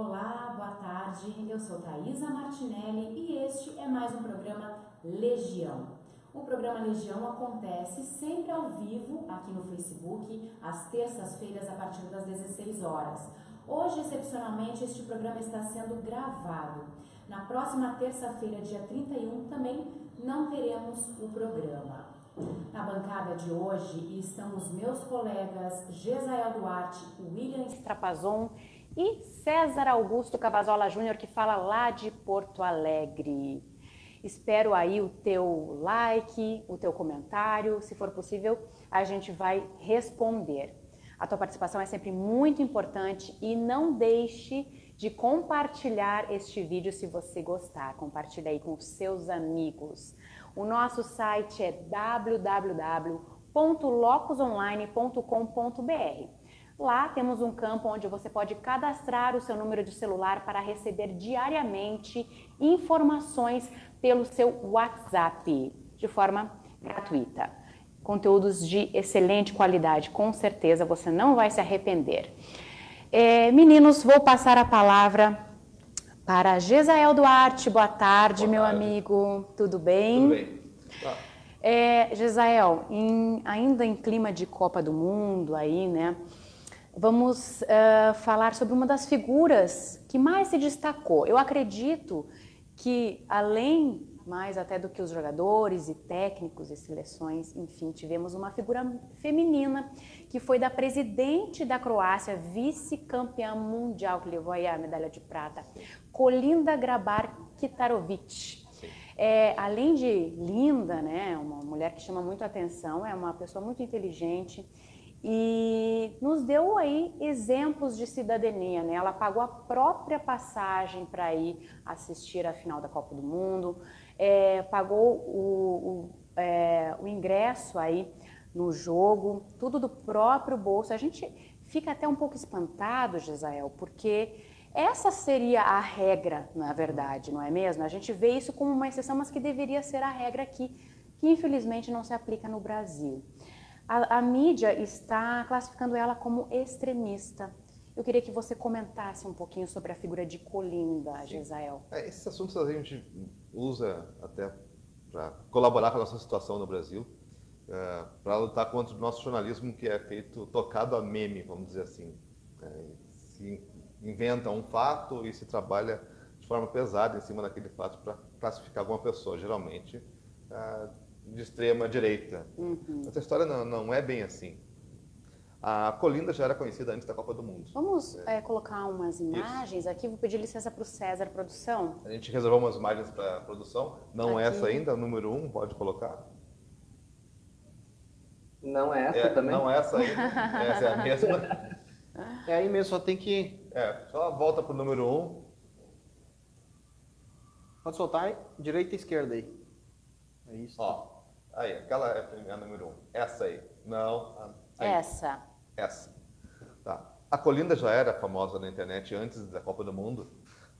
Olá, boa tarde. Eu sou Thaisa Martinelli e este é mais um programa Legião. O programa Legião acontece sempre ao vivo aqui no Facebook, às terças-feiras a partir das 16 horas. Hoje, excepcionalmente, este programa está sendo gravado. Na próxima terça-feira, dia 31, também não teremos o programa. Na bancada de hoje estão os meus colegas Gesael Duarte, William Strapazon e César Augusto Cavazola Júnior, que fala lá de Porto Alegre. Espero aí o teu like, o teu comentário, se for possível, a gente vai responder. A tua participação é sempre muito importante e não deixe de compartilhar este vídeo se você gostar. Compartilhe aí com os seus amigos. O nosso site é www.locusonline.com.br. Lá temos um campo onde você pode cadastrar o seu número de celular para receber diariamente informações pelo seu WhatsApp, de forma gratuita. Conteúdos de excelente qualidade, com certeza você não vai se arrepender. Meninos, vou passar a palavra para Gesael Duarte. Boa tarde, meu amigo. Tudo bem? Tudo bem. Tá. Gesael, ainda em clima de Copa do Mundo aí, né? Vamos falar sobre uma das figuras que mais se destacou. Eu acredito que, além mais até do que os jogadores e técnicos e seleções, enfim, tivemos uma figura feminina que foi da presidente da Croácia, vice-campeã mundial, que levou aí a medalha de prata, Kolinda Grabar-Kitarović. Além de linda, né, uma mulher que chama muito atenção, é uma pessoa muito inteligente, e nos deu aí exemplos de cidadania, né? Ela pagou a própria passagem para ir assistir a final da Copa do Mundo, pagou o ingresso aí no jogo, tudo do próprio bolso. A gente fica até um pouco espantado, Gesael, porque essa seria a regra, na verdade, não é mesmo? A gente vê isso como uma exceção, mas que deveria ser a regra aqui, que infelizmente não se aplica no Brasil. A mídia está classificando ela como extremista. Eu queria que você comentasse um pouquinho sobre a figura de Kolinda, Gesael. Esses assuntos a gente usa até para colaborar com a nossa situação no Brasil, para lutar contra o nosso jornalismo que é feito tocado a meme, vamos dizer assim. Se inventa um fato e se trabalha de forma pesada em cima daquele fato para classificar alguma pessoa, geralmente de extrema direita. Essa história não é bem assim. A Kolinda já era conhecida antes da Copa do Mundo. Vamos colocar umas imagens aqui. Vou pedir licença para o César, produção. A gente reservou umas imagens para a produção. Não aqui. Essa ainda, número 1, pode colocar. Não é essa também? Não essa ainda. Essa é a mesma. É aí mesmo, só tem que... Só volta para o número 1. Pode soltar aí, direita e esquerda aí. É isso. Ó, aí, aquela é a número 1. Essa aí. Não. Aí. Essa. Tá. A Kolinda já era famosa na internet antes da Copa do Mundo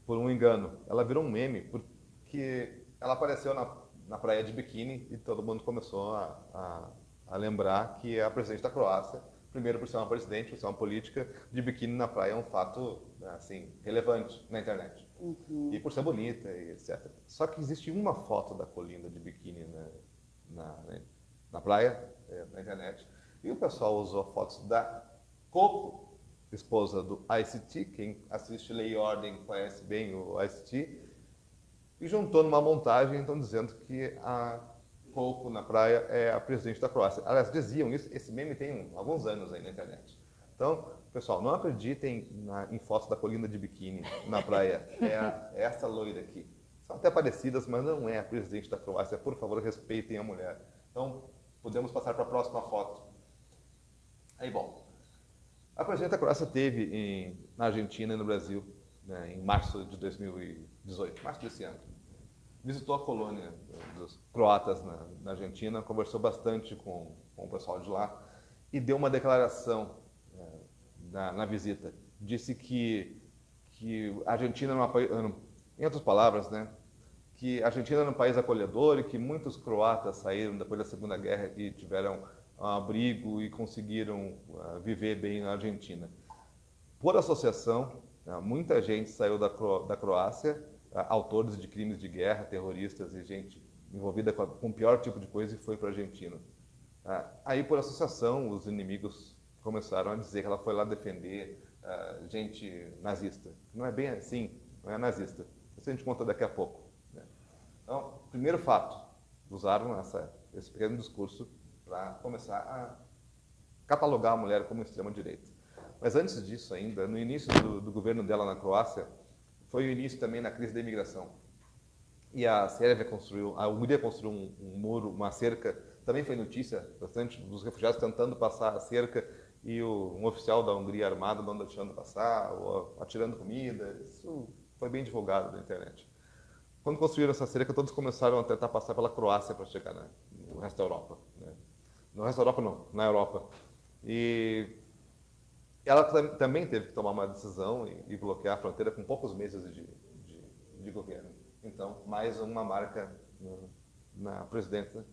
por um engano. Ela virou um meme porque ela apareceu na praia de biquíni e todo mundo começou a lembrar que é a presidente da Croácia. Primeiro, por ser uma presidente, por ser uma política, de biquíni na praia é um fato assim, relevante na internet. E por ser bonita e etc. Só que existe uma foto da Kolinda de biquíni na praia, na internet, e o pessoal usou fotos da Coco, esposa do Ice-T. Quem assiste Lei e Ordem conhece bem o Ice-T, e juntou numa montagem, então dizendo que a Coco na praia é a presidente da Croácia. Aliás, diziam isso, esse meme tem alguns anos aí na internet. Então, pessoal, não acreditem em fotos da Kolinda de biquíni na praia. É essa loira aqui. São até parecidas, mas não é a presidente da Croácia. Por favor, respeitem a mulher. Então, podemos passar para a próxima foto. Aí, bom. A presidente da Croácia esteve na Argentina e no Brasil, né, em março de 2018, março desse ano. Visitou a colônia dos croatas na Argentina, conversou bastante com o pessoal de lá e deu uma declaração na visita. Disse que a Argentina, em outras palavras, né, que a Argentina era um país acolhedor e que muitos croatas saíram depois da Segunda Guerra e tiveram abrigo e conseguiram viver bem na Argentina. Por associação, Muita gente saiu da Croácia, autores de crimes de guerra, terroristas e gente envolvida com o pior tipo de coisa e foi para a Argentina. Aí, por associação, os inimigos começaram a dizer que ela foi lá defender gente nazista. Não é bem assim, não é nazista. Isso a gente conta daqui a pouco. Né? Então, primeiro fato, usaram esse pequeno discurso para começar a catalogar a mulher como extrema-direita. Mas antes disso ainda, no início do governo dela na Croácia, foi o início também na crise da imigração. E a Hungria construiu um muro, uma cerca, também foi notícia bastante dos refugiados tentando passar a cerca e um oficial da Hungria armado não deixando passar, ou atirando comida. Isso foi bem divulgado na internet. Quando construíram essa cerca, todos começaram a tentar passar pela Croácia para chegar no resto da Europa. Né? No resto da Europa não, na Europa. E ela também teve que tomar uma decisão e bloquear a fronteira com poucos meses de governo. Então, mais uma marca na presidenta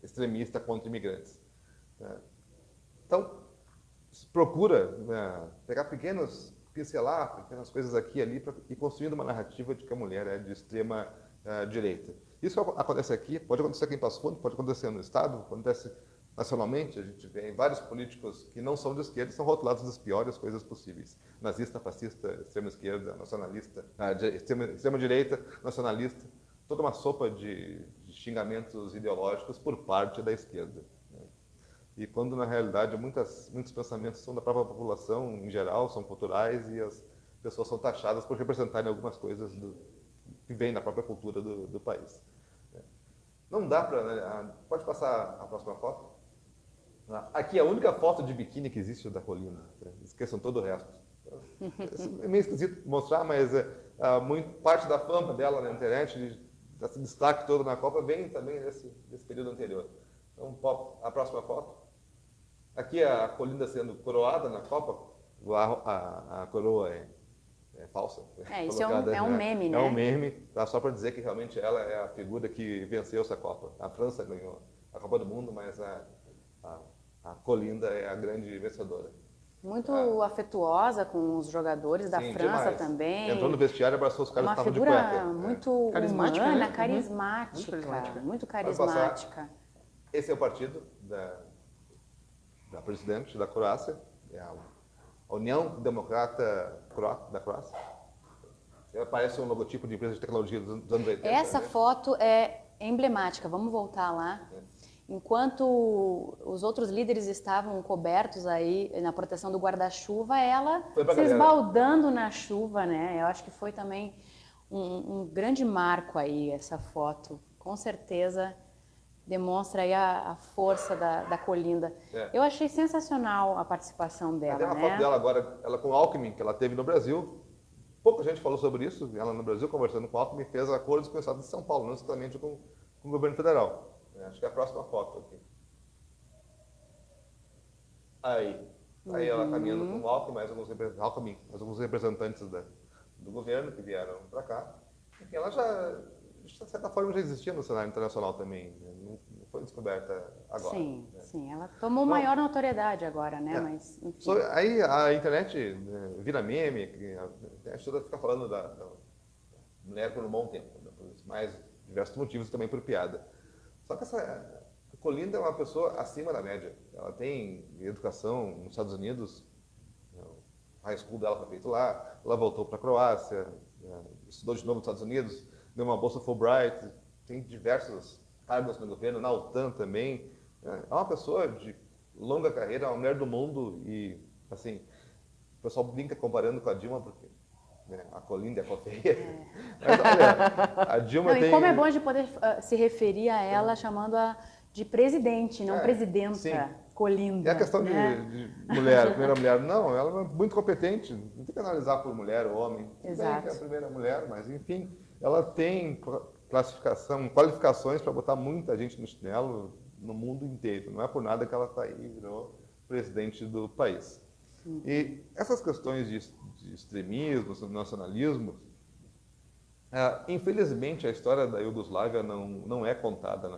extremista contra imigrantes. Então, procura pegar pincelar pequenas coisas aqui e ali e construindo uma narrativa de que a mulher é de extrema direita. Isso acontece aqui, pode acontecer aqui em Passo Fundo, pode acontecer no Estado, acontece nacionalmente. A gente vê vários políticos que não são de esquerda são rotulados das piores coisas possíveis. Nazista, fascista, extrema esquerda, nacionalista, extrema direita, nacionalista, toda uma sopa de xingamentos ideológicos por parte da esquerda. Né? E quando, na realidade, muitos pensamentos são da própria população, em geral, são culturais, e as pessoas são taxadas por representarem algumas coisas que vêm da própria cultura do país. Não dá para... Pode passar a próxima foto? Aqui é a única foto de biquíni que existe da Colinda. Esqueçam todo o resto. É meio esquisito mostrar, mas parte da fama dela na internet, esse destaque todo na Copa, vem também desse período anterior. Então, a próxima foto. Aqui é a Colinda sendo coroada na Copa. A coroa é falsa. Isso é um meme, né? É um meme, tá? Só para dizer que realmente ela é a figura que venceu essa Copa. A França ganhou a Copa do Mundo, mas a Colinda é a grande vencedora. Muito afetuosa com os jogadores da França demais. também. Entrou no vestiário e abraçou os caras que estavam de cueca. cueca. Uma figura muito Carismática, humana, né? carismática, muito Pode carismática. Esse é o partido da presidente da Croácia, é a União Democrata da Croácia. Parece um logotipo de empresa de tecnologia dos anos 80. Essa né? foto é emblemática. Vamos voltar lá. Enquanto os outros líderes estavam cobertos aí na proteção do guarda-chuva, ela se esbaldando na chuva, né? Eu acho que foi também um grande marco aí essa foto. Com certeza demonstra aí a força da Colinda. Eu achei sensacional a participação dela, tem uma né? foto dela agora, ela com o Alckmin, que ela teve no Brasil. Pouca gente falou sobre isso. Ela no Brasil, conversando com o Alckmin, fez acordos com o Estado de São Paulo, não exatamente com o governo federal. Acho que é a próxima foto aqui. Aí ela caminhando com o Alckmin, mais alguns representantes do governo que vieram para cá. Enfim, ela de certa forma, já existia no cenário internacional também. Não foi descoberta agora. Sim, sim. Ela tomou maior notoriedade agora, né? Mas, enfim. Aí a internet vira meme, a internet toda fica falando da mulher por um bom tempo, né, por mais diversos motivos, também por piada. Só que a Colinda é uma pessoa acima da média. Ela tem educação nos Estados Unidos, o high school dela foi feito lá, ela voltou para a Croácia, estudou de novo nos Estados Unidos, deu uma bolsa Fulbright, tem diversos cargos no governo, na OTAN também. É uma pessoa de longa carreira, uma mulher do mundo e, assim, o pessoal brinca comparando com a Dilma, porque a Colinda é a feia. Mas, olha, a Dilma tem... E como é bom de poder se referir a ela chamando-a de presidente, não presidenta, sim. Colinda. É a questão de mulher, primeira mulher. Não, ela é muito competente, não tem que analisar por mulher ou homem. Exato. Bem que é a primeira mulher, mas enfim, ela tem qualificações para botar muita gente no chinelo no mundo inteiro. Não é por nada que ela está aí e virou presidente do país. E essas questões de extremismo, nacionalismo, infelizmente a história da Iugoslávia não é contada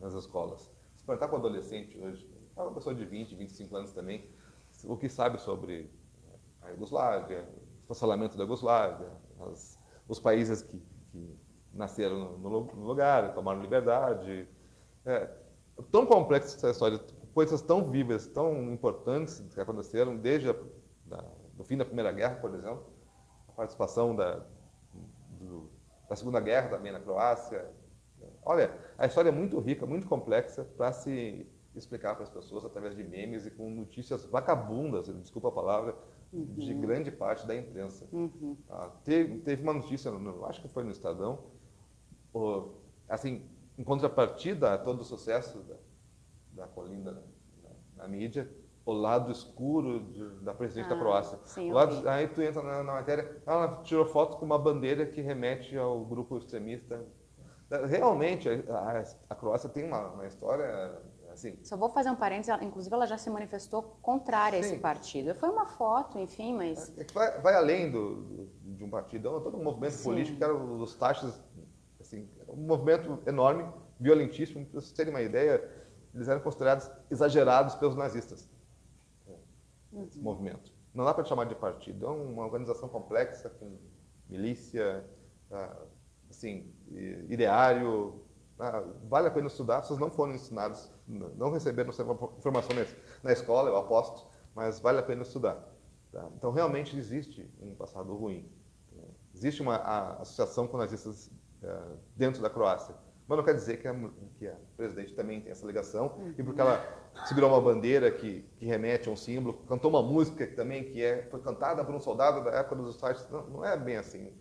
nas escolas. Se perguntar para um adolescente hoje, para uma pessoa de 20, 25 anos também, o que sabe sobre a Iugoslávia, esfacelamento da Iugoslávia, os países que nasceram no lugar, tomaram liberdade. Tão complexa essa história, coisas tão vivas, tão importantes que aconteceram desde o fim da Primeira Guerra, por exemplo, a participação da Segunda Guerra também na Croácia. Olha, a história é muito rica, muito complexa para se explicar para as pessoas através de memes e com notícias vagabundas, desculpa a palavra, de grande parte da imprensa. Teve uma notícia, acho que foi no Estadão, assim, em contrapartida a todo o sucesso da Kolinda na mídia, o lado escuro da presidente da Croácia. Sim, Aí tu entra na matéria, ela tirou foto com uma bandeira que remete ao grupo extremista. Realmente, a Croácia tem uma história assim. Só vou fazer um parênteses, inclusive ela já se manifestou contrária a esse partido. Foi uma foto, enfim, mas... Vai além de um partido, todo um movimento político, que era os taxas, assim, um movimento enorme, violentíssimo. Para vocês terem uma ideia, eles eram considerados exagerados pelos nazistas. Esse movimento. Não dá para chamar de partido, é uma organização complexa, com milícia, assim, ideário. Vale a pena estudar, vocês não foram ensinados, não receberam essa informação na escola, eu aposto, mas vale a pena estudar. Tá? Então, realmente existe um passado ruim. Existe uma associação com nazistas dentro da Croácia. Mas não quer dizer que a presidente também tem essa ligação, e porque ela segurou uma bandeira que remete a um símbolo, cantou uma música que também foi cantada por um soldado da época dos Estados Unidos, não é bem assim.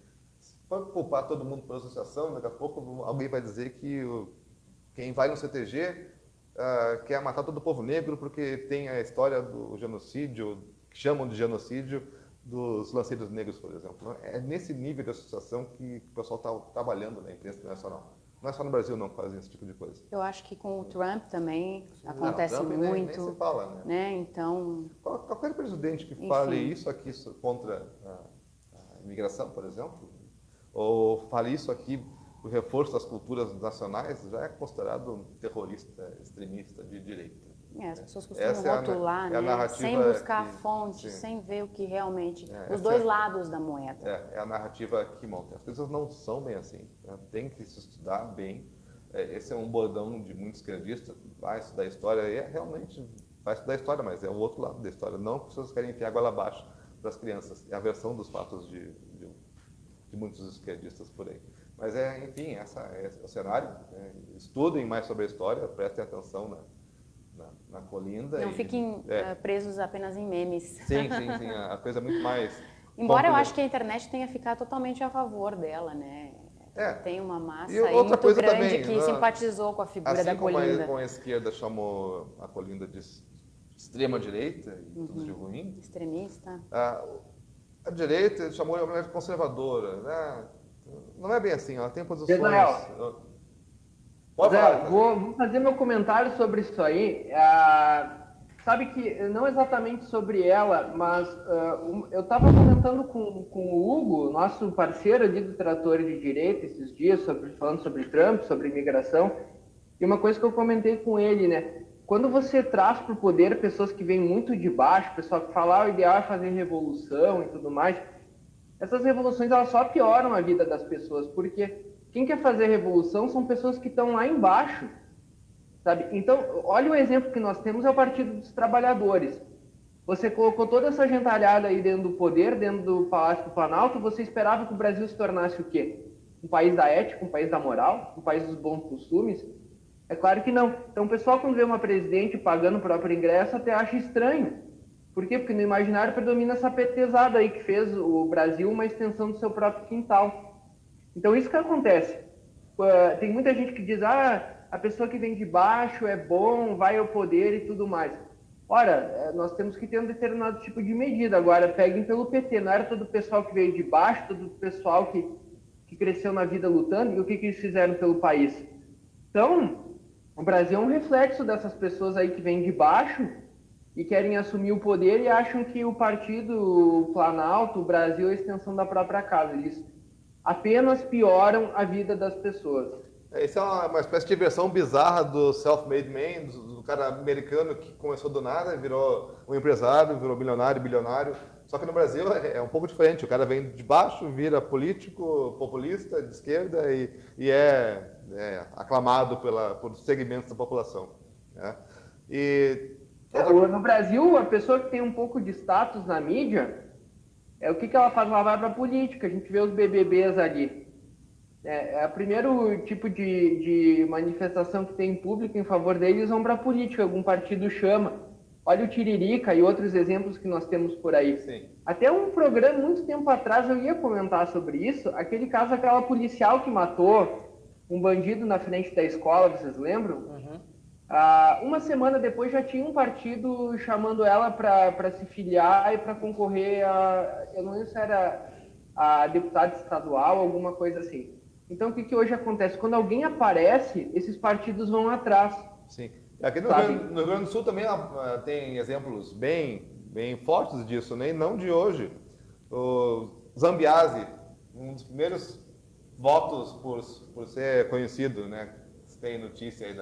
Pode culpar todo mundo por associação, daqui a pouco alguém vai dizer que quem vai no CTG quer matar todo o povo negro porque tem a história do genocídio, que chamam de genocídio, dos lanceiros negros, por exemplo. É nesse nível de associação que o pessoal está trabalhando na imprensa internacional. Não é só no Brasil não que fazem esse tipo de coisa. Eu acho que com o Trump também acontece muito. Nem se fala, né? Então... Qualquer presidente que fale isso aqui contra a imigração, por exemplo, ou fale isso aqui, o reforço das culturas nacionais, já é considerado um terrorista, extremista de direita. As pessoas costumam rotular, né? Sem buscar a fonte, sem ver o que realmente... os dois lados da moeda. É a narrativa que monta. As coisas não são bem assim. Tem que se estudar bem. Esse é um bordão de muitos esquerdistas. Vai estudar história, realmente vai estudar história, mas é o outro lado da história. Não que as pessoas querem enfiar água abaixo para as crianças. É a versão dos fatos de muitos esquerdistas por aí. Mas, enfim, esse é o cenário. Estudem mais sobre a história, prestem atenção na Kolinda. Não fiquem presos apenas em memes. Sim. A coisa é muito mais... Embora eu acho que a internet tenha ficado totalmente a favor dela, né? Tem uma massa aí muito grande também, que simpatizou com a figura da Kolinda. Assim como a esquerda chamou a Kolinda de extrema-direita e tudo de ruim. Extremista. A direita chamou ela de mulher conservadora, né? Não é bem assim, ela tem posições... Pode falar. Vou fazer meu comentário sobre isso aí. Sabe que, não exatamente sobre ela, mas eu estava comentando com o Hugo, nosso parceiro ali do Trator de Direita, esses dias, falando sobre Trump, sobre imigração, e uma coisa que eu comentei com ele, né? Quando você traz para o poder pessoas que vêm muito de baixo, pessoal que fala o ideal é fazer revolução e tudo mais, essas revoluções elas só pioram a vida das pessoas, porque quem quer fazer revolução são pessoas que estão lá embaixo, sabe? Então, olha o exemplo que nós temos, é o Partido dos Trabalhadores. Você colocou toda essa gentalhada aí dentro do poder, dentro do Palácio do Planalto, você esperava que o Brasil se tornasse o quê? Um país da ética, um país da moral, um país dos bons costumes? É claro que não. Então, o pessoal, quando vê uma presidente pagando o próprio ingresso, até acha estranho. Por quê? Porque no imaginário predomina essa petezada aí que fez o Brasil uma extensão do seu próprio quintal. Então, isso que acontece. Tem muita gente que diz, a pessoa que vem de baixo é bom, vai ao poder e tudo mais. Ora, nós temos que ter um determinado tipo de medida. Agora, peguem pelo PT. Não era todo o pessoal que veio de baixo, todo o pessoal que cresceu na vida lutando, e o que eles fizeram pelo país? Então, o Brasil é um reflexo dessas pessoas aí que vêm de baixo e querem assumir o poder e acham que o partido, o Planalto, o Brasil é a extensão da própria casa. Eles apenas pioram a vida das pessoas. Isso é uma espécie de versão bizarra do self-made man, do cara americano que começou do nada, virou um empresário, virou bilionário, Só que no Brasil é um pouco diferente. O cara vem de baixo, vira político, populista, de esquerda e é aclamado por segmentos da população. Né? No Brasil, a pessoa que tem um pouco de status na mídia, o que ela faz? Ela vai para a política. A gente vê os BBBs ali. É o primeiro tipo de manifestação que tem em público em favor deles, vão para a política, algum partido chama. Olha o Tiririca e outros exemplos que nós temos por aí. Sim. Até um programa, muito tempo atrás, eu ia comentar sobre isso, aquele caso, aquela policial que matou um bandido na frente da escola, vocês lembram? Uhum. Uma semana depois já tinha um partido chamando ela para se filiar e para concorrer eu não sei se era a deputada estadual, alguma coisa assim. Então, o que hoje acontece? Quando alguém aparece, esses partidos vão atrás. Sim. Aqui no Rio Grande do Sul também tem exemplos bem fortes disso, né? E não de hoje. O Zambiase, um dos primeiros votos por ser conhecido, né? Tem notícia aí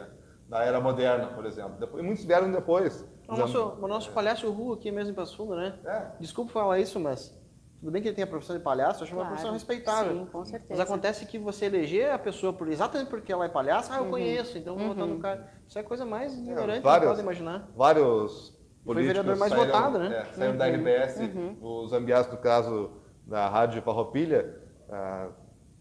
da era moderna, por exemplo. Muitos vieram depois. O nosso palhaço Ru aqui mesmo em Passo Fundo, né? Desculpa falar isso, mas tudo bem que ele tem a profissão de palhaço, eu acho uma profissão respeitável. Sim, com certeza. Mas acontece que você eleger a pessoa exatamente porque ela é palhaça, eu conheço, então vou votar no cara. Isso é a coisa mais ignorante que você pode imaginar. Vários políticos foi o vereador mais votado, né? Saíram da RBS, o Zambiase, no caso da Rádio Farroupilha.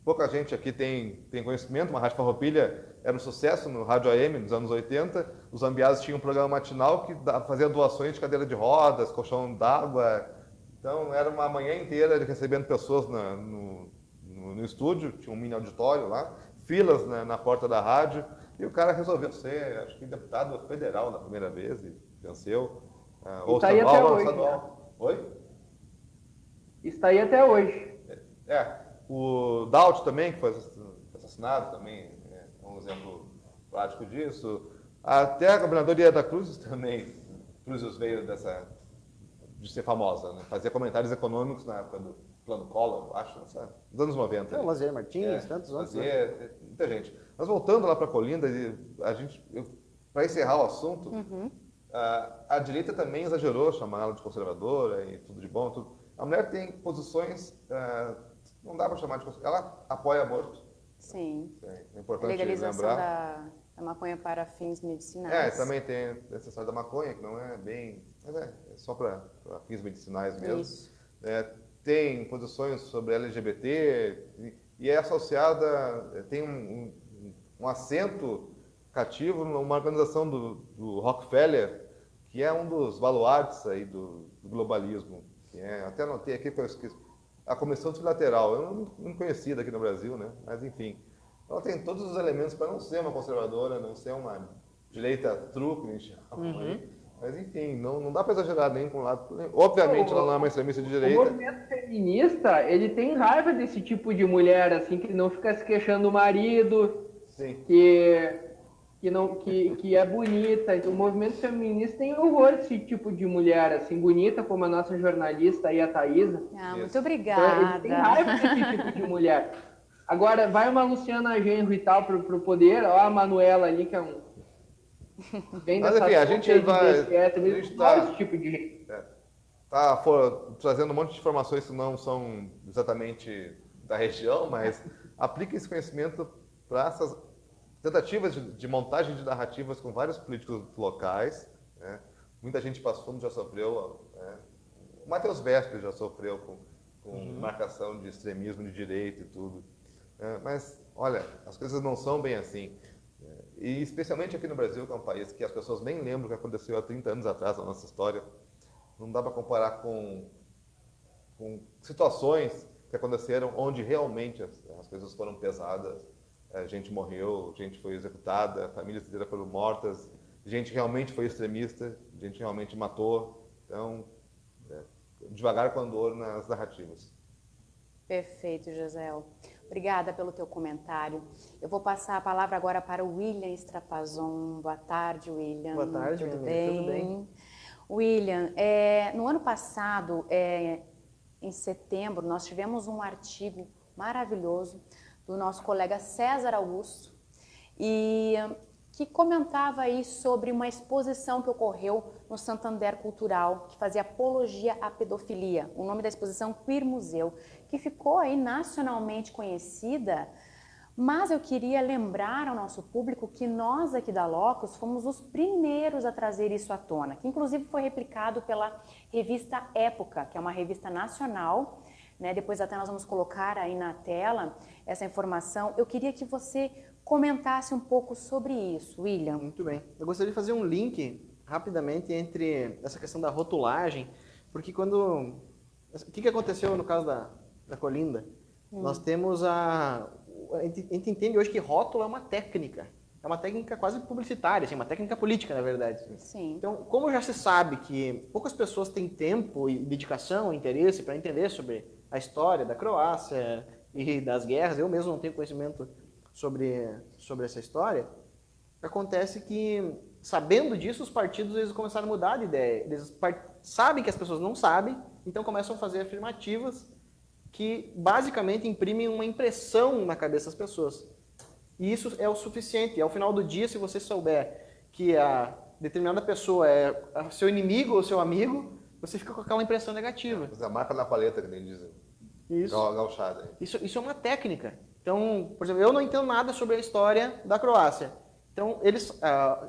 Pouca gente aqui tem conhecimento, mas a Rádio Farroupilha era um sucesso no Rádio AM nos anos 80. Os Zambiase tinham um programa matinal que fazia doações de cadeira de rodas, colchão d'água. Então, era uma manhã inteira recebendo pessoas no estúdio, tinha um mini auditório lá, filas na porta da rádio, e o cara resolveu ser, acho que, deputado federal na primeira vez, e venceu. Ou estadual, ou estadual. Oi? Está aí até hoje. O Daut também, que foi assassinado, também é um exemplo prático disso. Até a governadoria da Cruzes também, Cruzes veio de ser famosa, né? Fazia comentários econômicos na época do Plano Collor, acho, nos anos 90. Lazer Martins, tantos outros. Muita gente. Mas voltando lá para Colinda, para encerrar o assunto, a direita também exagerou chamar ela de conservadora e tudo de bom. Tudo. A mulher tem posições, não dá para chamar de conservadora, ela apoia aborto. Sim. É importante legalização lembrar. da maconha para fins medicinais. Também tem essa história da maconha, que não é bem... Mas é só para fins medicinais mesmo. Isso. Tem posições sobre LGBT e é associada, tem um assento cativo numa organização do Rockefeller, que é um dos baluartes aí do globalismo. Que até anotei aqui, a Comissão Trilateral. Eu não conhecia daqui no Brasil, né? Mas enfim. Ela tem todos os elementos para não ser uma conservadora, não ser uma direita true, que a gente chama aí. Mas enfim, não dá para exagerar nem com um lado. Obviamente ela não é uma extremista de direita. O movimento feminista, ele tem raiva desse tipo de mulher, assim, que não fica se queixando do marido, Sim. que é bonita. Então, o movimento feminista tem horror desse tipo de mulher, assim, bonita, como a nossa jornalista aí, a Thaisa. Muito obrigada. Então, ele tem raiva desse tipo de mulher. Agora, vai uma Luciana Genro e tal pro poder, ó, a Manuela ali, que é um... Mas enfim, a gente vai... esse tipo de gente. Trazendo um monte de informações que não são exatamente da região, mas aplica esse conhecimento para essas tentativas de montagem de narrativas com vários políticos locais. Né? Muita gente passou, já sofreu. O Matheus Vesper já sofreu com marcação de extremismo de direita e tudo. Mas, olha, as coisas não são bem assim. E especialmente aqui no Brasil, que é um país que as pessoas nem lembram o que aconteceu há 30 anos atrás na nossa história. Não dá para comparar com situações que aconteceram onde realmente as coisas foram pesadas. Gente morreu, gente foi executada, famílias inteiras foram mortas, gente realmente foi extremista, gente realmente matou. Então, devagar com a dor nas narrativas. Perfeito, Josel. Obrigada pelo teu comentário. Eu vou passar a palavra agora para o William Strapazon. Boa tarde, William. Boa tarde, tudo tudo bem? William, no ano passado, em setembro, nós tivemos um artigo maravilhoso do nosso colega César Augusto, e que comentava aí sobre uma exposição que ocorreu no Santander Cultural, que fazia apologia à pedofilia. O nome da exposição, Queer Museu, que ficou aí nacionalmente conhecida. Mas eu queria lembrar ao nosso público que nós aqui da Locus fomos os primeiros a trazer isso à tona, que inclusive foi replicado pela revista Época, que é uma revista nacional, né? Depois até nós vamos colocar aí na tela essa informação. Eu queria que você comentasse um pouco sobre isso, William. Muito bem. Eu gostaria de fazer um link rapidamente entre essa questão da rotulagem, porque quando... O que aconteceu no caso da Colinda? Nós temos a gente entende hoje que rótulo é uma técnica quase publicitária, assim, uma técnica política, na verdade. Sim. Então, como já se sabe que poucas pessoas têm tempo e dedicação, interesse para entender sobre a história da Croácia e das guerras, eu mesmo não tenho conhecimento sobre essa história, acontece que, sabendo disso, os partidos eles começaram a mudar de ideia. Eles sabem que as pessoas não sabem, então começam a fazer afirmativas que basicamente imprimem uma impressão na cabeça das pessoas. E isso é o suficiente. Ao final do dia, se você souber que a determinada pessoa é seu inimigo ou seu amigo, você fica com aquela impressão negativa. A marca na paleta, que nem dizem. Isso. Gauchada. Isso é uma técnica. Então, por exemplo, eu não entendo nada sobre a história da Croácia. Então,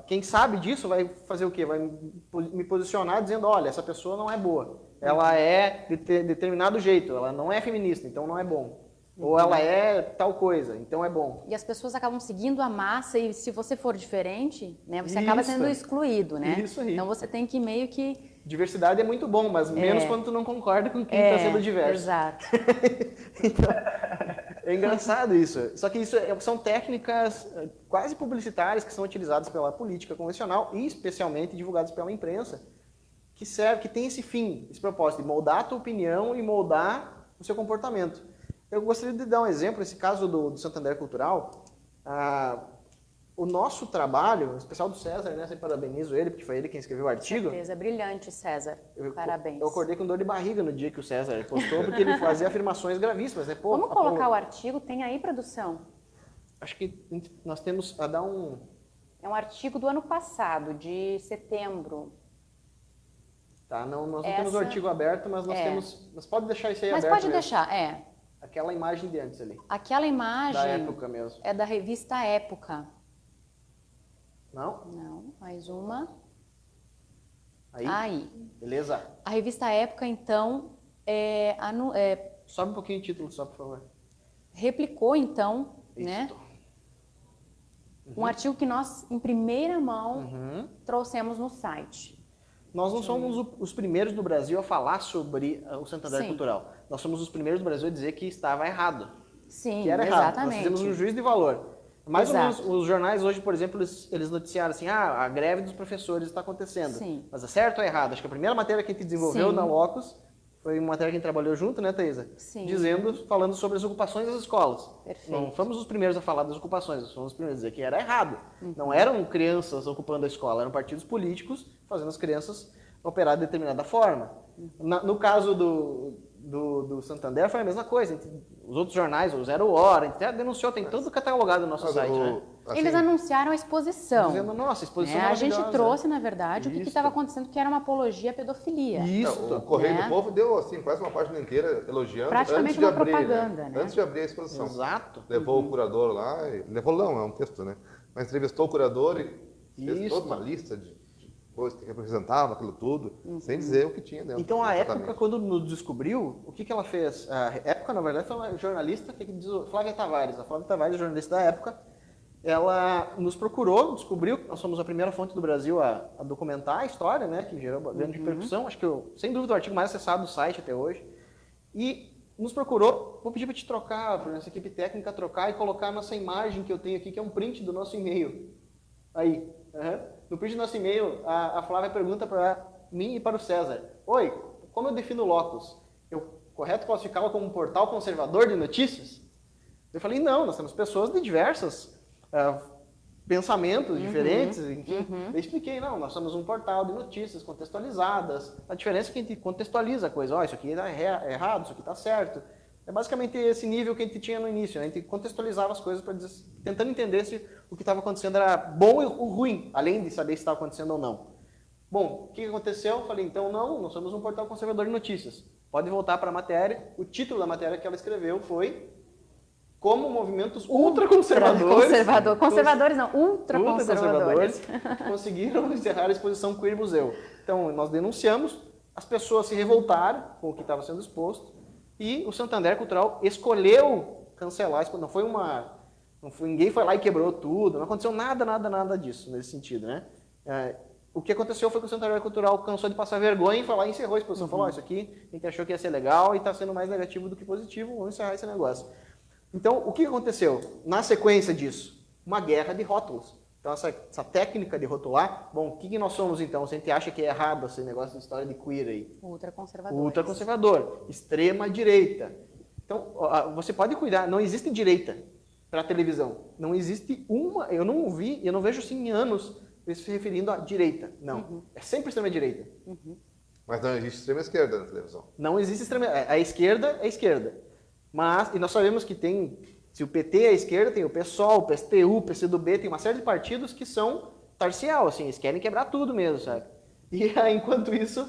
quem sabe disso vai fazer o quê? Vai me posicionar dizendo, olha, essa pessoa não é boa. Ela é de determinado jeito, ela não é feminista, então não é bom. Ou ela é tal coisa, então é bom. E as pessoas acabam seguindo a massa e se você for diferente, né, você acaba sendo excluído, né? Isso aí. Então você tem que meio que... Diversidade é muito bom, mas menos quando tu não concorda com quem está sendo diverso. Exato. Então, é engraçado isso. Só que isso são técnicas quase publicitárias que são utilizadas pela política convencional e especialmente divulgadas pela imprensa, que tem esse fim, esse propósito de moldar a tua opinião e moldar o seu comportamento. Eu gostaria de dar um exemplo, esse caso do Santander Cultural. O nosso trabalho, em especial do César, né? Sempre parabenizo ele, porque foi ele quem escreveu o artigo. Com certeza, brilhante, César. Parabéns. Eu acordei com dor de barriga no dia que o César postou, porque ele fazia afirmações gravíssimas. Né? Pô, vamos colocar o artigo? Tem aí, produção? Acho que nós temos a dar um... É um artigo do ano passado, de setembro. Tá, nós não temos o artigo aberto, mas nós temos... Mas pode deixar isso aí mas aberto. Mas pode deixar, Aquela imagem de antes ali. Aquela imagem... Da Época mesmo. É da revista Época. Não? Não, mais uma. Aí. Beleza. A revista Época, então, sobe um pouquinho o título só, por favor. Replicou, então, Isso. né? Um artigo que nós, em primeira mão, trouxemos no site. Nós não somos os primeiros do Brasil a falar sobre o Santander Cultural. Nós somos os primeiros do Brasil a dizer que estava errado. Sim, que era errado. Exatamente. Nós fizemos um juízo de valor. Mais ou menos, os jornais hoje, por exemplo, eles noticiaram assim, a greve dos professores está acontecendo. Sim. Mas é certo ou errado? Acho que a primeira matéria que a gente desenvolveu na Locus foi uma matéria que a gente trabalhou junto, né, Thaisa? Sim. Falando sobre as ocupações das escolas. Perfeito. Não fomos os primeiros a falar das ocupações, nós fomos os primeiros a dizer que era errado. Não eram crianças ocupando a escola, eram partidos políticos fazendo as crianças operar de determinada forma. No caso do Santander foi a mesma coisa. Os outros jornais, o Zero Hora, a gente até denunciou, tem tudo catalogado no nosso site. Né? Assim, eles anunciaram a exposição. Dizendo, nossa, exposição A gente trouxe, na verdade, o que estava acontecendo, que era uma apologia à pedofilia. Isso. O Correio do Povo deu assim, quase uma página inteira elogiando. Praticamente uma propaganda, né? Antes de abrir a exposição. Exato. Levou o curador lá, levou não, é um texto, né? Mas entrevistou o curador e fez toda uma lista de coisas que representava aquilo tudo, sem dizer o que tinha dentro. Então, a Época, quando nos descobriu, o que ela fez? A Época, na verdade, foi uma jornalista, que diz Flávia Tavares. A Flávia Tavares, jornalista da Época, ela nos procurou, descobriu que nós somos a primeira fonte do Brasil a documentar a história, né, que gerou grande repercussão. Acho que, sem dúvida, o artigo mais acessado do site até hoje. E nos procurou, vou pedir para te trocar, para nossa equipe técnica trocar e colocar a nossa imagem que eu tenho aqui, que é um print do nosso e-mail. Aí. No print do nosso e-mail, a Flávia pergunta para mim e para o César: oi, como eu defino o Locus? Eu correto classificá-lo como um portal conservador de notícias? Eu falei, não, nós temos pessoas de diversos pensamentos diferentes, enfim. Eu expliquei, não, nós somos um portal de notícias contextualizadas. A diferença é que a gente contextualiza a coisa. Ó, isso aqui é errado, isso aqui está certo. É basicamente esse nível que a gente tinha no início, né? A gente contextualizava as coisas tentando entender se o que estava acontecendo era bom ou ruim, além de saber se estava acontecendo ou não. Bom, o que aconteceu? Eu falei, então nós somos um portal conservador de notícias. Pode voltar para a matéria. O título da matéria que ela escreveu foi Como movimentos ultraconservadores... Conservadores não, ultraconservadores conseguiram encerrar a exposição Queer Museu. Então, nós denunciamos, as pessoas se revoltaram com o que estava sendo exposto, e o Santander Cultural escolheu cancelar, ninguém foi lá e quebrou tudo, não aconteceu nada disso nesse sentido, né? O que aconteceu foi que o Santander Cultural cansou de passar vergonha e foi lá e encerrou a exposição. Falou, isso aqui a gente achou que ia ser legal e está sendo mais negativo do que positivo, vamos encerrar esse negócio. Então, o que aconteceu? Na sequência disso, uma guerra de rótulos. Então, essa técnica de rotular, bom, o que nós somos então? Se a gente acha que é errado esse negócio de história de queer aí? Ultraconservador, extrema-direita. Então, você pode cuidar, não existe direita para a televisão. Não existe uma, eu não vejo assim em anos se referindo à direita. Não, é sempre extrema-direita. Mas não existe extrema-esquerda na televisão. Não existe extrema, a esquerda é esquerda. Mas, e nós sabemos que tem... Se o PT é a esquerda, tem o PSOL, o PSTU, o PCdoB, tem uma série de partidos que são parcial, assim, eles querem quebrar tudo mesmo, sabe? E aí, enquanto isso,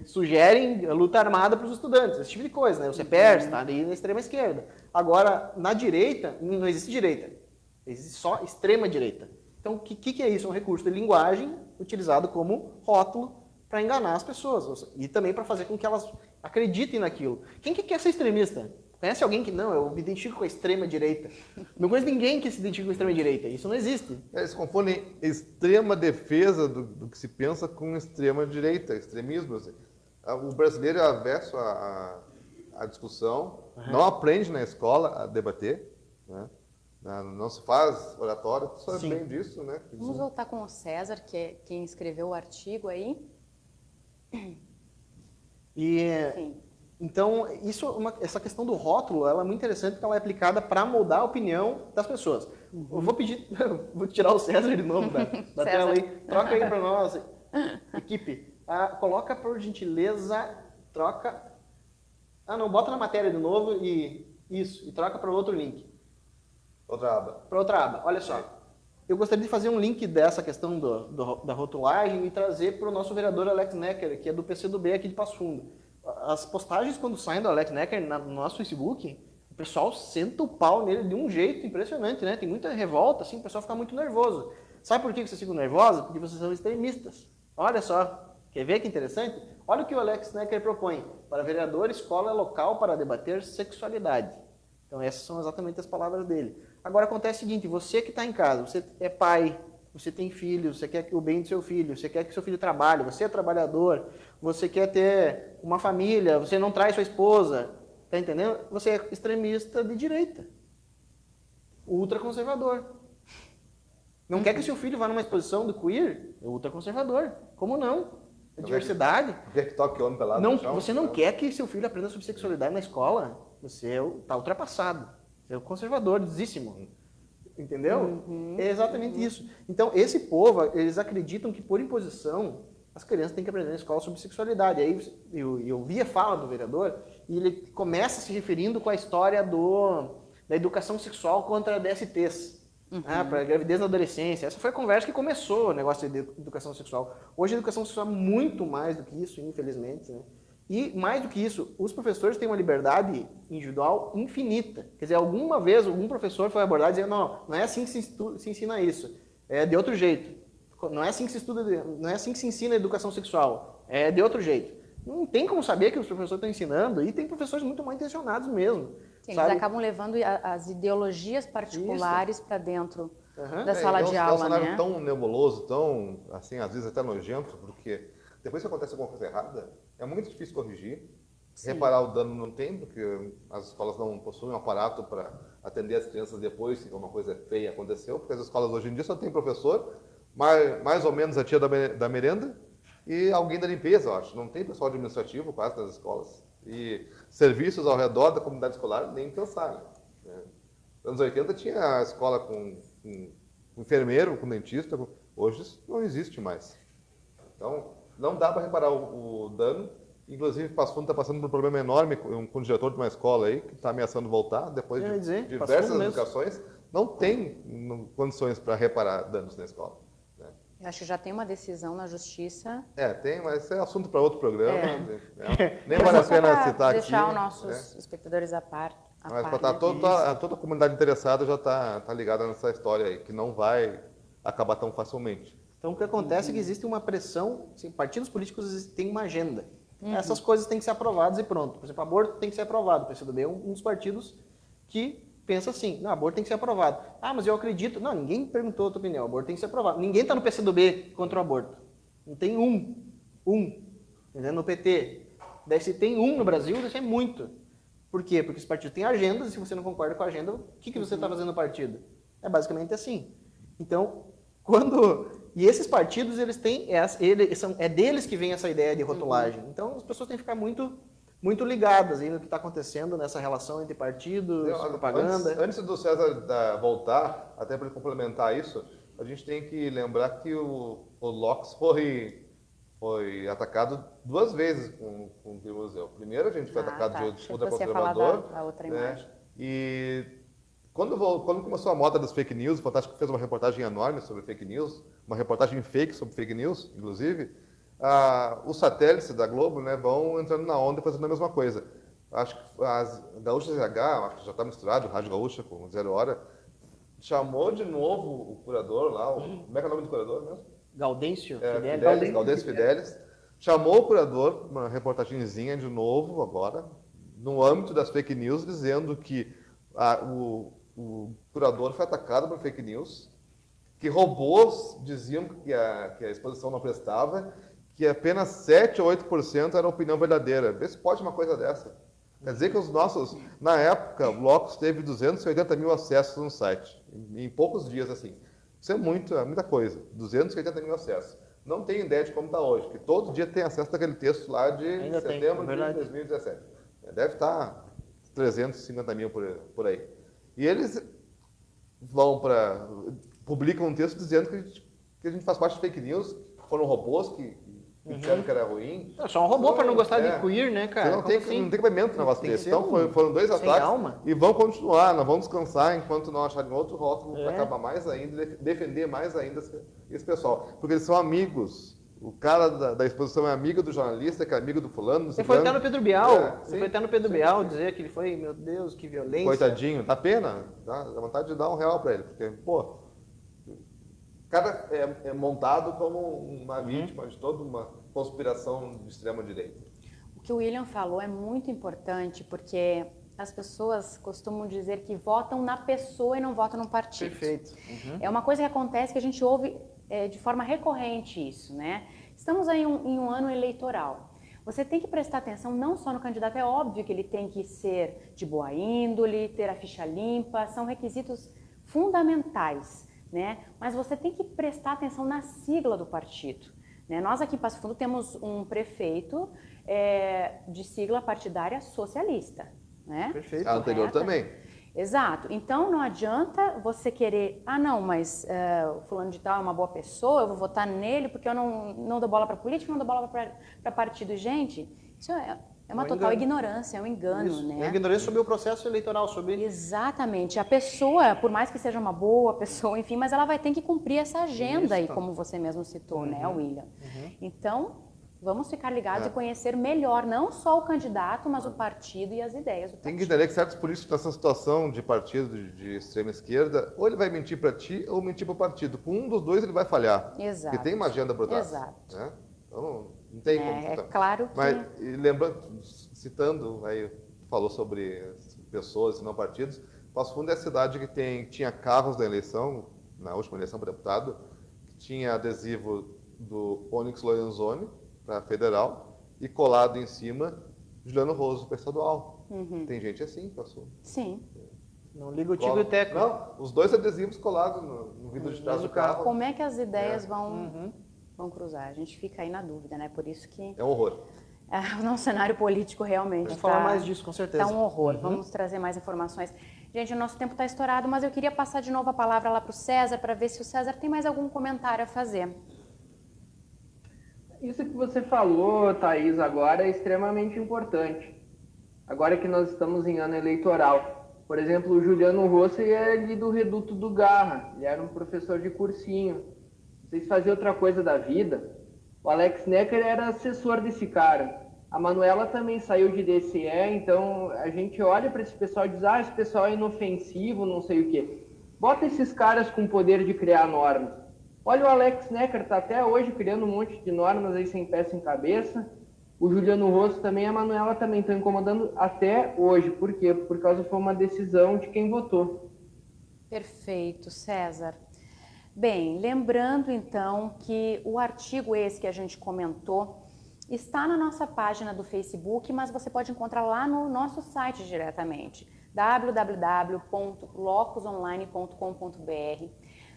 sugerem a luta armada para os estudantes, esse tipo de coisa, né? O CEPERS está ali na extrema esquerda. Agora, na direita, não existe direita, existe só extrema direita. Então, o que é isso? É um recurso de linguagem utilizado como rótulo para enganar as pessoas e também para fazer com que elas acreditem naquilo. Quem que quer ser extremista? Conhece alguém que não, eu me identifico com a extrema-direita? Não conheço ninguém que se identifique com a extrema-direita. Isso não existe. Eles confundem extrema defesa do que se pensa com extrema-direita, extremismo. Assim. O brasileiro é avesso à discussão, não aprende na escola a debater, né? Não se faz oratório, tu sabe bem disso, né? Vamos voltar com o César, que é quem escreveu o artigo aí. Sim. Então, essa questão do rótulo, ela é muito interessante porque ela é aplicada para moldar a opinião das pessoas. Eu vou tirar o César de novo da tela aí. Troca aí para nós, equipe. Coloca, por gentileza, troca... não, bota na matéria de novo e troca para outro link. Outra aba. Para outra aba, olha só. Eu gostaria de fazer um link dessa questão da rotulagem e trazer para o nosso vereador Alex Necker, que é do PCdoB aqui de Passo Fundo. As postagens, quando saem do Alex Necker no nosso Facebook, o pessoal senta o pau nele de um jeito impressionante, né? Tem muita revolta, assim, o pessoal fica muito nervoso. Sabe por que vocês ficam nervosos? Porque vocês são extremistas. Olha só, quer ver que interessante? Olha o que o Alex Necker propõe. Para vereador, escola local para debater sexualidade. Então essas são exatamente as palavras dele. Agora acontece o seguinte, você que está em casa, você é pai, você tem filho, você quer o bem do seu filho, você quer que seu filho trabalhe, você é trabalhador, você quer ter uma família, você não traz sua esposa, tá entendendo? Você é extremista de direita, ultraconservador. Não quer que seu filho vá numa exposição do queer? É ultraconservador. Como não? A diversidade. Não quer que toque homem pelado no chão? Você não quer que seu filho aprenda sobre sexualidade na escola? Você está ultrapassado. Você é conservadorzíssimo. Entendeu? É exatamente isso. Então, esse povo, eles acreditam que por imposição, as crianças têm que aprender na escola sobre sexualidade. Aí eu vi a fala do vereador e ele começa se referindo com a história da educação sexual contra DSTs. Para gravidez na adolescência. Essa foi a conversa que começou o negócio de educação sexual. Hoje a educação sexual é muito mais do que isso, infelizmente, né? E, mais do que isso, os professores têm uma liberdade individual infinita. Quer dizer, alguma vez algum professor foi abordado dizendo, não é assim que se ensina isso, é de outro jeito. Não é assim que se estuda, não é assim que se ensina a educação sexual, é de outro jeito. Não tem como saber que os professores estão ensinando, e tem professores muito mal intencionados mesmo. Sim, eles acabam levando as ideologias particulares para dentro da sala de aula, é um cenário né? tão nebuloso, tão, assim, às vezes até nojento, porque depois que acontece alguma coisa errada, é muito difícil corrigir. Sim. Reparar o dano não tem, porque as escolas não possuem um aparato para atender as crianças depois que uma coisa feia aconteceu, porque as escolas hoje em dia só tem professor, mais ou menos a tia da merenda e alguém da limpeza, eu acho. Não tem pessoal administrativo quase nas escolas. E serviços ao redor da comunidade escolar nem pensar. Né? Nos anos 80 tinha a escola com enfermeiro, com dentista, hoje isso não existe mais. Então, não dá para reparar o dano Inclusive, Passo Fundo está passando por um problema enorme com o diretor de uma escola aí, que está ameaçando voltar, depois de diversas educações, não tem condições para reparar danos na escola. Né? Eu acho que já tem uma decisão na justiça. Tem, mas é assunto para outro programa. Nem vale a pena citar aqui. Deixar os nossos espectadores à parte. Mas toda a comunidade interessada já está ligada nessa história aí, que não vai acabar tão facilmente. Então, o que acontece é que existe uma pressão, assim, partidos políticos têm uma agenda. Essas coisas têm que ser aprovadas e pronto. Por exemplo, aborto tem que ser aprovado. O PCdoB é um dos partidos que pensa assim, não, aborto tem que ser aprovado. Ah, mas eu acredito. Não, ninguém perguntou a tua opinião, aborto tem que ser aprovado. Ninguém está no PCdoB contra o aborto. Não tem entendeu? No PT. Daí se tem no Brasil, isso é muito. Por quê? Porque os partidos têm agendas e se você não concorda com a agenda, o que você está fazendo no partido? É basicamente assim. Então, E esses partidos, eles têm, é deles que vem essa ideia de rotulagem. Então, as pessoas têm que ficar muito ligadas aí no que está acontecendo nessa relação entre partidos, propaganda. Antes do César voltar, até para complementar isso, a gente tem que lembrar que o LOX foi atacado 2 vezes com o museu. Primeiro, a gente foi atacado de ultraconservador. A outra imagem. E quando começou a moda das fake news, o Fantástico fez uma reportagem enorme sobre fake news, uma reportagem fake sobre fake news, inclusive, os satélites da Globo, né, vão entrando na onda e fazendo a mesma coisa. Acho que as Gaúcha ZH, acho que já está misturado, Rádio Gaúcha com 0 Hora, chamou de novo o curador lá, como é que é o nome do curador mesmo? Gaudêncio Fidelis. Chamou o curador, uma reportagenzinha de novo agora, no âmbito das fake news, dizendo que o curador foi atacado por fake news, que robôs diziam que a exposição não prestava, que apenas 7 ou 8% era opinião verdadeira. Vê se pode uma coisa dessa. Quer dizer que na época, o Locus teve 280 mil acessos no site, em poucos dias assim. Isso é muita coisa, 280 mil acessos. Não tenho ideia de como está hoje, que todo dia tem acesso àquele texto lá de setembro de 2017. Deve estar 350 mil por aí. E eles publicam um texto dizendo que a gente faz parte de fake news, foram robôs que disseram que era ruim. É só um robô para não gostar de queer, né, cara? Não tem cabimento no negócio desse. Então foram 2 ataques e vão continuar, não vão descansar enquanto não acharem outro rótulo para acabar mais ainda, defender mais ainda esse pessoal. Porque eles são amigos. O cara da exposição é amigo do jornalista, que é amigo do fulano. Você foi até no Pedro Bial. Você foi até no Pedro Bial dizer que ele foi, meu Deus, que violência. Coitadinho, dá pena. Dá vontade de dar R$1 para ele. Porque, o cara é montado como uma vítima de toda uma conspiração de extrema-direita. O que o William falou é muito importante, porque as pessoas costumam dizer que votam na pessoa e não votam no partido. Perfeito. É uma coisa que acontece, que a gente ouve de forma recorrente isso, né? Estamos aí em um ano eleitoral. Você tem que prestar atenção não só no candidato, é óbvio que ele tem que ser de boa índole, ter a ficha limpa, são requisitos fundamentais, né? Mas você tem que prestar atenção na sigla do partido. Né? Nós aqui em Passo Fundo temos um prefeito de sigla partidária socialista. Né? Perfeito. A anterior também. Exato. Então não adianta você querer, mas o fulano de tal é uma boa pessoa, eu vou votar nele porque eu não dou bola para política, não dou bola para partido. Gente, isso é uma total ignorância, é um engano, isso. né? É ignorância sobre o processo eleitoral, Exatamente. A pessoa, por mais que seja uma boa pessoa, enfim, mas ela vai ter que cumprir essa agenda aí, como você mesmo citou, né, William? Então, vamos ficar ligados e conhecer melhor, não só o candidato, mas o partido e as ideias do partido. Tem que entender que certos políticos nessa situação de partido de extrema esquerda, ou ele vai mentir para ti ou mentir para o partido. Com um dos dois ele vai falhar. Exato. Porque tem uma agenda por trás. Exato. Né? Então, não tem como. É claro que... Mas, lembrando, citando, aí falou sobre pessoas e não partidos, Passo Fundo é a cidade que tinha carros da eleição, na última eleição para deputado, que tinha adesivo do Onyx Lorenzoni, para federal, e colado em cima, Juliano Roso, para estadual. Tem gente assim, passou. Sim. Não liga o Tigo e o Teco. Não, os 2 adesivos colados no vidro de trás do carro. Como é que as ideias vão cruzar? A gente fica aí na dúvida, né? Por isso que... É um horror. O nosso cenário político realmente Vamos falar mais disso, com certeza. Está um horror. Vamos trazer mais informações. Gente, o nosso tempo está estourado, mas eu queria passar de novo a palavra lá para o César, para ver se o César tem mais algum comentário a fazer. Isso que você falou, Thaís, agora é extremamente importante. Agora que nós estamos em ano eleitoral. Por exemplo, o Juliano Rossi é ali do Reduto do Garra. Ele era um professor de cursinho. Vocês faziam outra coisa da vida. O Alex Necker era assessor desse cara. A Manuela também saiu de DCE, então a gente olha para esse pessoal e diz, esse pessoal é inofensivo, não sei o quê. Bota esses caras com o poder de criar normas. Olha o Alex Necker, está até hoje criando um monte de normas aí sem pé, sem cabeça. O Juliano Rossi também, a Manuela também estão incomodando até hoje. Por quê? Por causa foi uma decisão de quem votou. Perfeito, César. Bem, lembrando então que o artigo esse que a gente comentou está na nossa página do Facebook, mas você pode encontrar lá no nosso site diretamente, www.locusonline.com.br.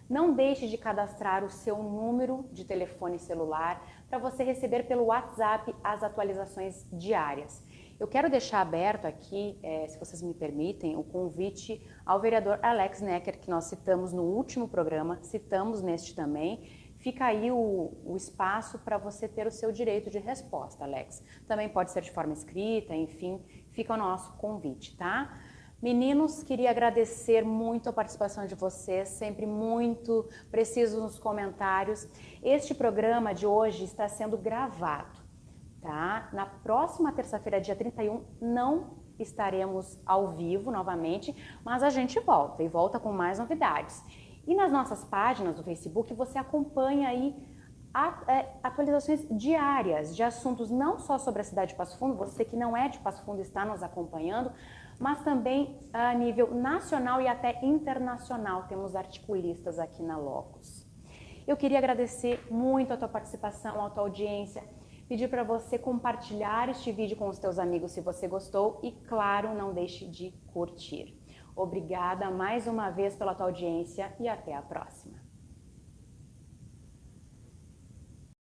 Não deixe de cadastrar o seu número de telefone celular para você receber pelo WhatsApp as atualizações diárias. Eu quero deixar aberto aqui, se vocês me permitem, o convite ao vereador Alex Necker, que nós citamos no último programa, citamos neste também. Fica aí o espaço para você ter o seu direito de resposta, Alex. Também pode ser de forma escrita, enfim, fica o nosso convite, tá? Meninos, queria agradecer muito a participação de vocês, sempre muito precisos nos comentários. Este programa de hoje está sendo gravado, tá? Na próxima terça-feira, dia 31, não estaremos ao vivo novamente, mas a gente volta e volta com mais novidades. E nas nossas páginas do Facebook você acompanha aí atualizações diárias de assuntos não só sobre a cidade de Passo Fundo, você que não é de Passo Fundo está nos acompanhando, mas também a nível nacional e até internacional. Temos articulistas aqui na Locus. Eu queria agradecer muito a tua participação, a tua audiência, pedir para você compartilhar este vídeo com os teus amigos se você gostou e, claro, não deixe de curtir. Obrigada mais uma vez pela tua audiência e até a próxima.